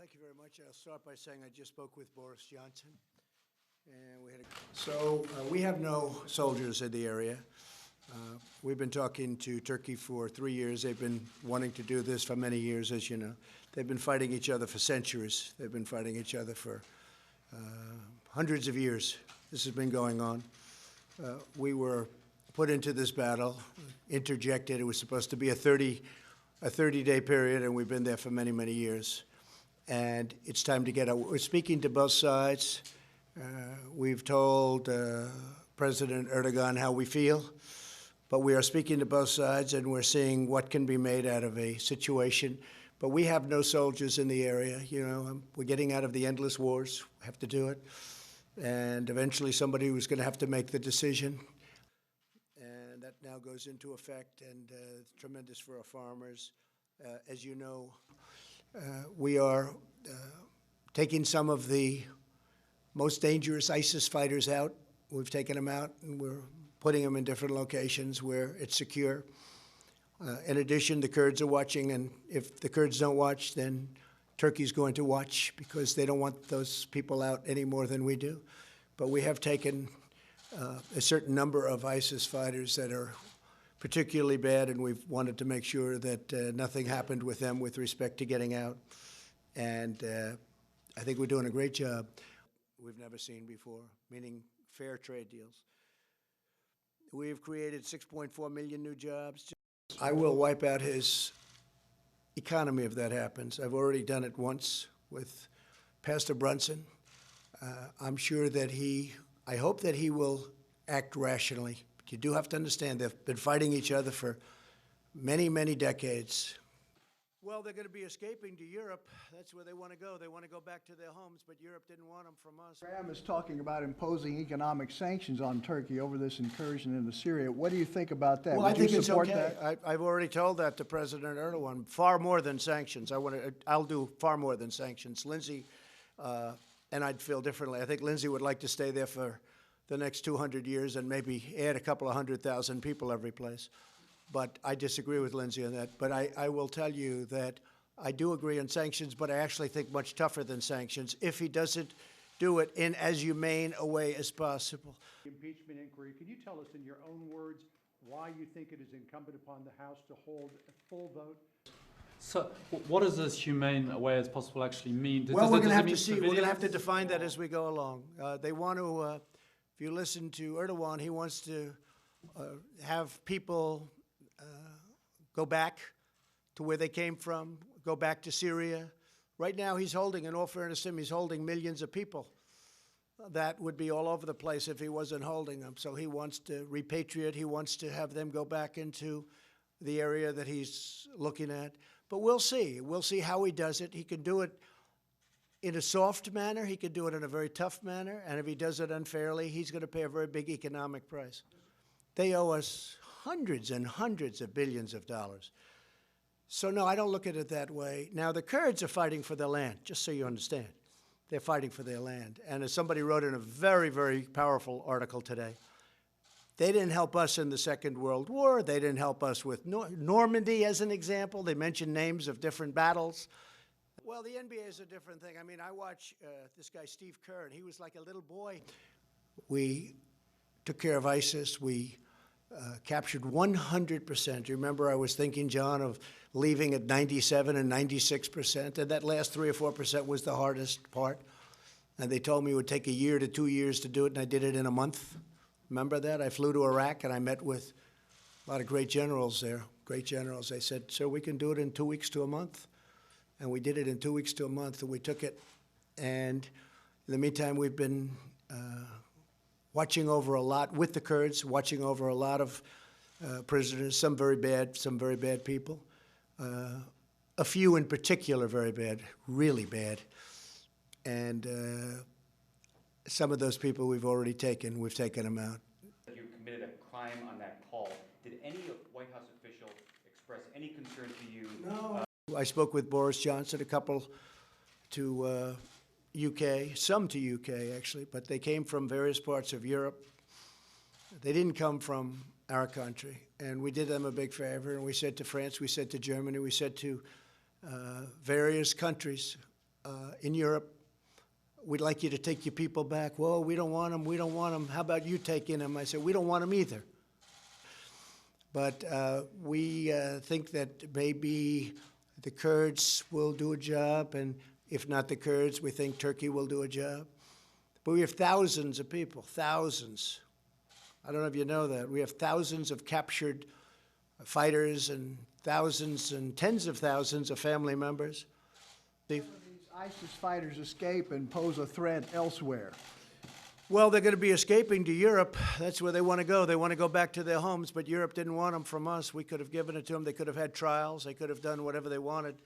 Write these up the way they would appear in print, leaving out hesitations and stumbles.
Thank you very much. I'll start by saying I just spoke with Boris Johnson, and we have no soldiers in the area. We've been talking to Turkey for 3 years. They've been wanting to do this for many years, as you know. They've been fighting each other for centuries. They've been fighting each other for hundreds of years. This has been going on. We were put into this battle, interjected. It was supposed to be a 30-day period, and we've been there for many, many years. And it's time to get out. We're speaking to both sides. We've told President Erdogan how we feel, but we are speaking to both sides, and we're seeing what can be made out of a situation. But we have no soldiers in the area. You know, we're getting out of the endless wars. We have to do it. And eventually somebody was going to have to make the decision. And that now goes into effect, and it's tremendous for our farmers. As you know, we are taking some of the most dangerous ISIS fighters out. We've taken them out, and we're putting them in different locations where it's secure. In addition, the Kurds are watching, and if the Kurds don't watch, then Turkey's going to watch, because they don't want those people out any more than we do. But we have taken a certain number of ISIS fighters that are particularly bad, and we've wanted to make sure that nothing happened with them with respect to getting out. And I think we're doing a great job we've never seen before, meaning fair trade deals. We've created 6.4 million new jobs. I will wipe out his economy if that happens. I've already done it once with Pastor Brunson. I'm sure that I hope that he will act rationally. But you do have to understand they've been fighting each other for many, many decades. Well, they're going to be escaping to Europe. That's where they want to go. They want to go back to their homes, but Europe didn't want them from us. Graham is talking about imposing economic sanctions on Turkey over this incursion into Syria. What do you think about that? Well, I think it's okay. I've already told that to President Erdogan. Far more than sanctions. I'll do far more than sanctions. Lindsey, and I'd feel differently. I think Lindsey would like to stay there for the next 200 years and maybe add a couple of 100,000 people every place. But I disagree with Lindsey on that. But I will tell you that I do agree on sanctions, but I actually think much tougher than sanctions if he doesn't do it in as humane a way as possible. Impeachment inquiry. Can you tell us in your own words why you think it is incumbent upon the House to hold a full vote? So, what does this humane a way as possible actually mean? Well, we're going to have to see. We're going to have to define that as we go along. They want to, if you listen to Erdogan, he wants to have people go back to where they came from, go back to Syria. Right now, he's holding, in all fairness to him, he's holding millions of people. That would be all over the place if he wasn't holding them. So he wants to repatriate. He wants to have them go back into the area that he's looking at. But we'll see. We'll see how he does it. He can do it in a soft manner. He can do it in a very tough manner. And if he does it unfairly, he's going to pay a very big economic price. They owe us hundreds and hundreds of billions of dollars. So, no, I don't look at it that way. Now, the Kurds are fighting for their land, just so you understand. They're fighting for their land. And as somebody wrote in a very, very powerful article today, they didn't help us in the Second World War. They didn't help us with Normandy, as an example. They mentioned names of different battles. Well, the NBA is a different thing. I mean, I watch this guy, Steve Kerr, and he was like a little boy. We took care of ISIS. We captured 100%. You remember I was thinking, John, of leaving at 97 and 96%, and that last 3 or 4% was the hardest part. And they told me it would take 1 year to 2 years to do it, and I did it in a month. Remember that? I flew to Iraq, and I met with a lot of great generals there, great generals. They said, sir, we can do it in 2 weeks to a month. And we did it in 2 weeks to a month, and we took it. And in the meantime, we've been watching over a lot with the Kurds, watching over a lot of prisoners, some very bad people. A few in particular very bad, really bad. And some of those people we've already taken. We've taken them out. You committed a crime on that call. Did any White House official express any concern to you? No. I spoke with Boris Johnson, a couple to UK, some to UK actually, but they came from various parts of Europe. They didn't come from our country, and we did them a big favor, and we said to France, we said to Germany, we said to various countries, in Europe, we'd like you to take your people back. Well, we don't want them, we don't want them. How about you taking them? I said, we don't want them either. But we think that maybe the Kurds will do a job, and if not the Kurds, we think Turkey will do a job. But we have thousands of people, thousands. I don't know if you know that. We have thousands of captured fighters and thousands and tens of thousands of family members. These ISIS fighters escape and pose a threat elsewhere. Well, they're going to be escaping to Europe. That's where they want to go. They want to go back to their homes, but Europe didn't want them from us. We could have given it to them. They could have had trials. They could have done whatever they wanted.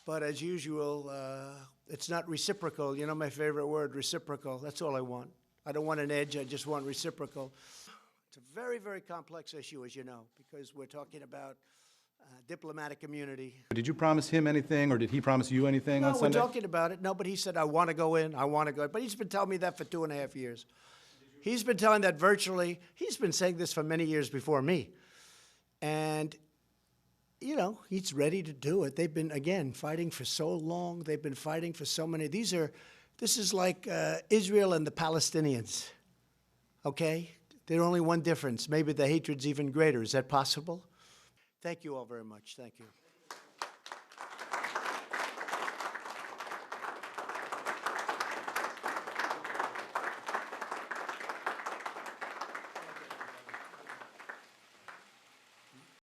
But as usual, it's not reciprocal. You know my favorite word, reciprocal. That's all I want. I don't want an edge. I just want reciprocal. It's a very, very complex issue, as you know, because we're talking about diplomatic immunity. Did you promise him anything, or did he promise you anything on No, we're Sunday? talking about it. No, but he said, I want to go in, I want to go in. But he's been telling me that for 2.5 years. He's been telling that virtually. He's been saying this for many years before me. And, you know, he's ready to do it. They've been, again, fighting for so long. They've been fighting for so many. This is like Israel and the Palestinians, okay? There's only one difference. Maybe the hatred's even greater. Is that possible? Thank you all very much. Thank you.